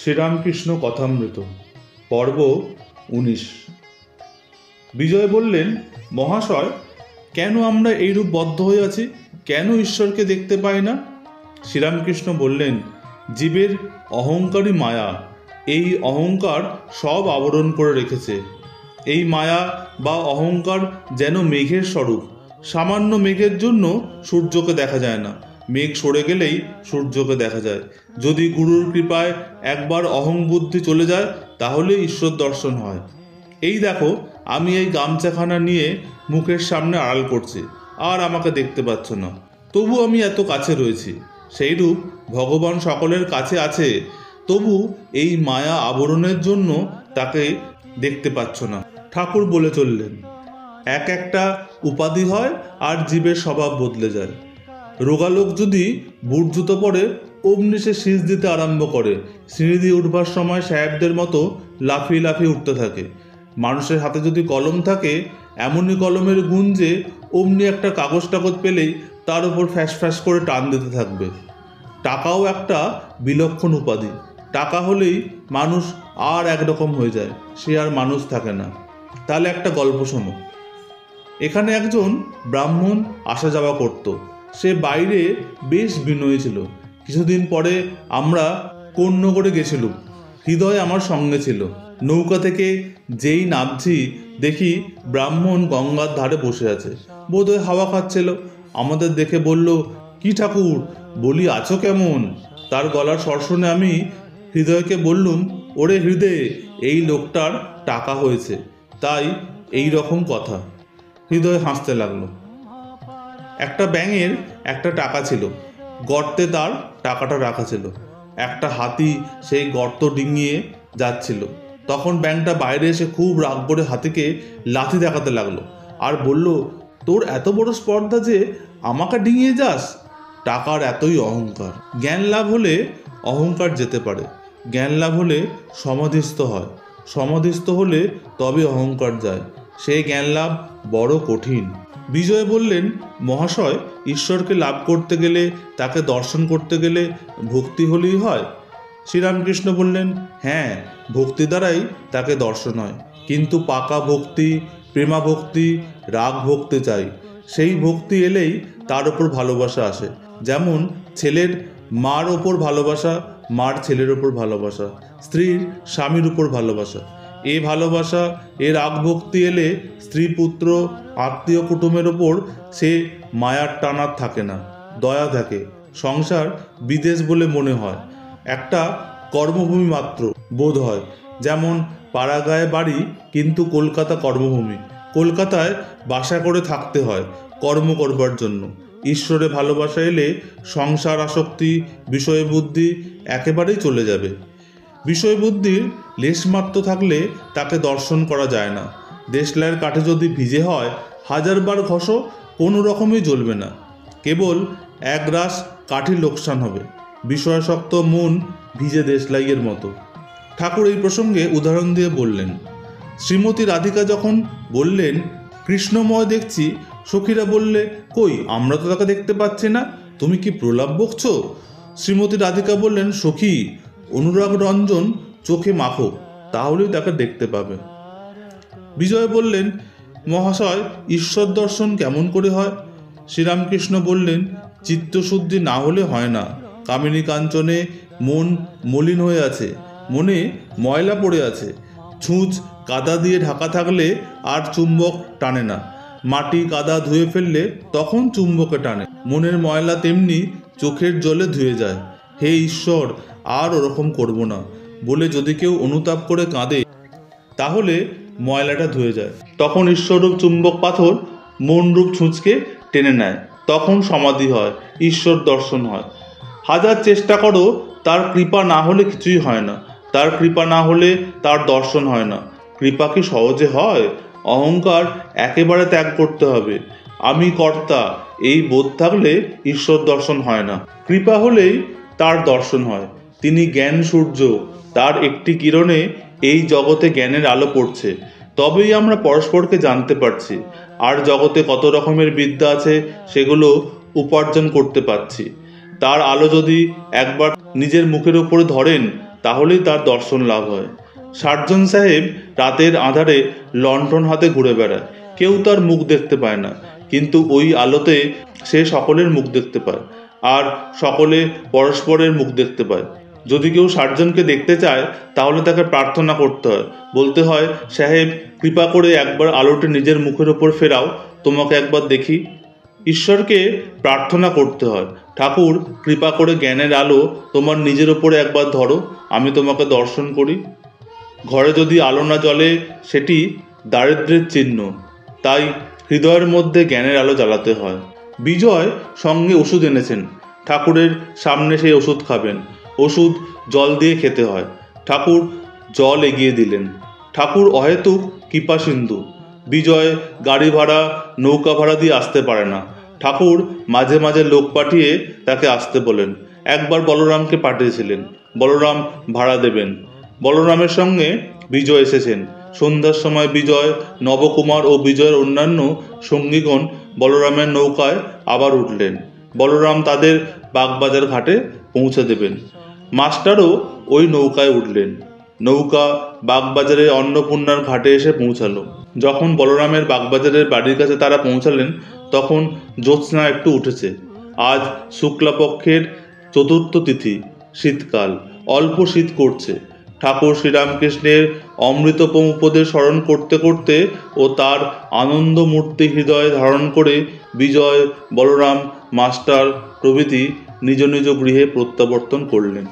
শ্রীরামকৃষ্ণ কথামৃত পর্ব ১৯। বিজয় বললেন, মহাশয়, কেন আমরা এইরূপ বদ্ধ হয়ে আছি? কেন ঈশ্বরকে দেখতে পাই না? শ্রীরামকৃষ্ণ বললেন, জীবের অহংকারই মায়া। এই অহংকার সব আবরণ করে রেখেছে। এই মায়া বা অহংকার যেন মেঘের স্বরূপ। সামান্য মেঘের জন্য সূর্যকে দেখা যায় না, মেঘ সরে গেলেই সূর্যকে দেখা যায়। যদি গুরুর কৃপায় একবার অহং বুদ্ধি চলে যায়, তাহলে ঈশ্বর দর্শন হয়। এই দেখো, আমি এই গামছাখানা নিয়ে মুখের সামনে আড়াল করছি, আর আমাকে দেখতে পাচ্ছ না, তবু আমি এত কাছে রয়েছি। সেইরূপ ভগবান সকলের কাছে আছে, তবু এই মায়া আবরণের জন্য তাকে দেখতে পাচ্ছ না। ঠাকুর বলে চললেন, এক একটা উপাধি হয় আর জীবের স্বভাব বদলে যায়। রোগালোক যদি বুট জুতো পরে অমনি সে শীষ দিতে আরম্ভ করে, সিঁড়ি দিয়ে উঠবার সময় সাহেবদের মতো লাফিয়ে লাফিয়ে উঠতে থাকে। মানুষের হাতে যদি কলম থাকে, এমনই কলমের গুণ যে অমনি একটা কাগজ টাগজ পেলেই তার উপর ফ্যাস ফ্যাস করে টান দিতে থাকবে। টাকাও একটা বিলক্ষণ উপাধি। টাকা হলেই মানুষ আর একরকম হয়ে যায়, সে আর মানুষ থাকে না। তাহলে একটা গল্প শোনো। এখানে একজন ব্রাহ্মণ আসা যাওয়া করত। সে বাইরে বেশ বিনয়ী ছিল। কিছুদিন পরে আমরা কোন্নগরে গেছিলুম। হৃদয় আমার সঙ্গে ছিল। নৌকা থেকে যেই নামছি, দেখি ব্রাহ্মণ গঙ্গার ধারে বসে আছে, বোধহয় হাওয়া খাচ্ছিল। আমাদের দেখে বলল, কি ঠাকুর, বলি আছো কেমন? তার গলার স্বর শুনে আমি হৃদয়কে বললুম, ওরে হৃদয়, এই লোকটার টাকা হয়েছে, তাই এই রকম কথা। হৃদয় হাসতে লাগলো। একটা ব্যাঙের একটা টাকা ছিল, গর্তে তার টাকাটা রাখা ছিল। একটা হাতি সেই গর্ত ডিঙিয়ে যাচ্ছিল। তখন ব্যাঙটা বাইরে এসে খুব রাগ করে হাতিকে লাথি দেখাতে লাগলো আর বলল, তোর এত বড় স্পর্ধা যে আমাকে ডিঙিয়ে যাস? টাকার এতই অহংকার। জ্ঞান লাভ হলে অহংকার যেতে পারে। জ্ঞান লাভ হলে সমাধিস্থ হয়। সমাধিস্থ হলে তবে অহংকার যায়। সেই জ্ঞান লাভ বড় কঠিন। বিজয় বললেন, মহাশয়, ঈশ্বরকে লাভ করতে গেলে, তাকে দর্শন করতে গেলে ভক্তি হলেই হয়? শ্রীরামকৃষ্ণ বললেন, হ্যাঁ, ভক্তি দ্বারাই তাকে দর্শন হয়। কিন্তু পাকা ভক্তি, প্রেমা ভক্তি, রাগ ভক্তি চাই। সেই ভক্তি এলেই তার ওপর ভালোবাসা আসে। যেমন ছেলের মার ওপর ভালোবাসা, মার ছেলের ওপর ভালোবাসা, স্ত্রীর স্বামীর উপর ভালোবাসা। এ ভালোবাসা, এ রাগ ভক্তি এলে স্ত্রী, পুত্র, আত্মীয় কুটুমের ওপর সে মায়ার টানার থাকে না, দয়া থাকে। সংসার বিদেশ বলে মনে হয়, একটা কর্মভূমি মাত্র বোধ হয়। যেমন পাড়াগাঁয়ে বাড়ি, কিন্তু কলকাতা কর্মভূমি। কলকাতায় বাসা করে থাকতে হয় কর্ম করবার জন্য। ঈশ্বরে ভালোবাসা এলে সংসার আসক্তি, বিষয় বুদ্ধি একেবারেই চলে যাবে। বিষয় বুদ্ধির লেশমাত্র থাকলে তাকে দর্শন করা যায় না। দেশলাইয়ের কাঠে যদি ভিজে হয়, হাজারবার ঘষো, কোনো রকমই জ্বলবে না। কেবল এক রাশ কাঠি লোকসান হবে। বিষয়াসক্ত মন ভিজে দেশলাইয়ের মতো। ঠাকুর এই প্রসঙ্গে উদাহরণ দিয়ে বললেন, শ্রীমতী রাধিকা যখন বললেন, কৃষ্ণময় দেখছি, সখীরা বললে, কই, আমরা তো তাকে দেখতে পাচ্ছি না, তুমি কি প্রলাপ বকছো? শ্রীমতী রাধিকা বললেন, সখী, অনুরাগ রঞ্জন চোখে মাখো, তাহলেই তাকে দেখতে পাবে। বিজয় বললেন, মহাশয়, ঈশ্বর দর্শন কেমন করে হয়? শ্রীরামকৃষ্ণ বললেন, চিত্তশুদ্ধি না হলে হয় না। কামিনী কাঞ্চনে মন মলিন হয়ে আছে, মনে ময়লা পড়ে আছে। ছুঁচ কাদা দিয়ে ঢাকা থাকলে আর চুম্বক টানে না। মাটি কাদা ধুয়ে ফেললে তখন চুম্বকে টানে। মনের ময়লা তেমনি চোখের জলে ধুয়ে যায়। হে ঈশ্বর, আর ওরকম করব না বলে যদি কেউ অনুতাপ করে কাঁদে, তাহলে ময়লাটা ধুয়ে যায়। তখন ঈশ্বররূপ চুম্বক পাথর মনরূপ ছুঁচকে টেনে নেয়। তখন সমাধি হয়, ঈশ্বর দর্শন হয়। হাজার চেষ্টা করো, তার কৃপা না হলে কিছুই হয় না। তার কৃপা না হলে তার দর্শন হয় না। কৃপা কি সহজে হয়? অহংকার একেবারে ত্যাগ করতে হবে। আমি কর্তা, এই বোধ থাকলে ঈশ্বর দর্শন হয় না। কৃপা হলেই তার দর্শন হয়। তিনি জ্ঞান সূর্য, তার একটি কিরণে এই জগতে জ্ঞানের আলো পড়ছে, তবেই আমরা পরস্পরকে জানতে পারছি। আর জগতে কত রকমের বিদ্যা আছে, সেগুলো উপার্জন করতে পারছি। তার আলো যদি একবার নিজের মুখের উপরে ধরেন, তাহলেই তার দর্শন লাভ হয়। সার্জন সাহেব রাতের আঁধারে লণ্ঠন হাতে ঘুরে বেড়ায়। কেউ তার মুখ দেখতে পায় না, কিন্তু ওই আলোতে সে সকলের মুখ দেখতে পায়, আর সকলে পরস্পরের মুখ দেখতে পায়। যদি কেউ সার্জনকে দেখতে চায় তাহলে তাকে প্রার্থনা করতে হয়, বলতে হয়, সাহেব কৃপা করে একবার আলোটি নিজের মুখের ওপর ফেরাও, তোমাকে একবার দেখি। ঈশ্বরকে প্রার্থনা করতে হয়, ঠাকুর কৃপা করে জ্ঞানের আলো তোমার নিজের ওপরে একবার ধরো, আমি তোমাকে দর্শন করি। ঘরে যদি আলো না জ্বলে সেটি দারিদ্র্যের চিহ্ন, তাই হৃদয়ের মধ্যে জ্ঞানের আলো জ্বালাতে হয়। বিজয় সঙ্গে ওষুধ এনেছেন, ঠাকুরের সামনে সেই ওষুধ খাবেন। ওষুধ জল দিয়ে খেতে হয়। ঠাকুর জল এগিয়ে দিলেন। ঠাকুর অহেতুক কৃপা সিন্ধু। বিজয় গাড়ি ভাড়া নৌকা ভাড়া দিয়ে আসতে পারে না। ঠাকুর মাঝে মাঝে লোক পাঠিয়ে তাকে আসতে বলেন। একবার বলরামকে পাঠিয়েছিলেন, বলরাম ভাড়া দেবেন। বলরামের সঙ্গে বিজয় এসেছেন। সন্ধ্যার সময় বিজয়, নবকুমার ও বিজয়ের অন্যান্য সঙ্গীগণ বলরামের নৌকায় আবার উঠলেন। বলরাম তাদের বাগবাজার ঘাটে পৌঁছে দেবেন। মাস্টারও ওই নৌকায় উঠলেন। নৌকা বাগবাজারে অন্নপূর্ণার ঘাটে এসে পৌঁছালো। যখন বলরামের বাগবাজারের বাড়ির কাছে তারা পৌঁছালেন তখন জ্যোৎস্না একটু উঠেছে। আজ শুক্লাপক্ষের চতুর্থ তিথি, শীতকাল, অল্প শীত করছে। ঠাকুর শ্রীরামকৃষ্ণের অমৃতপম উপদেশ স্মরণ করতে করতে ও তার আনন্দ মূর্তি হৃদয়ে ধারণ করে বিজয়, বলরাম, মাস্টার প্রভৃতি নিজ নিজ গৃহে প্রত্যাবর্তন করলেন।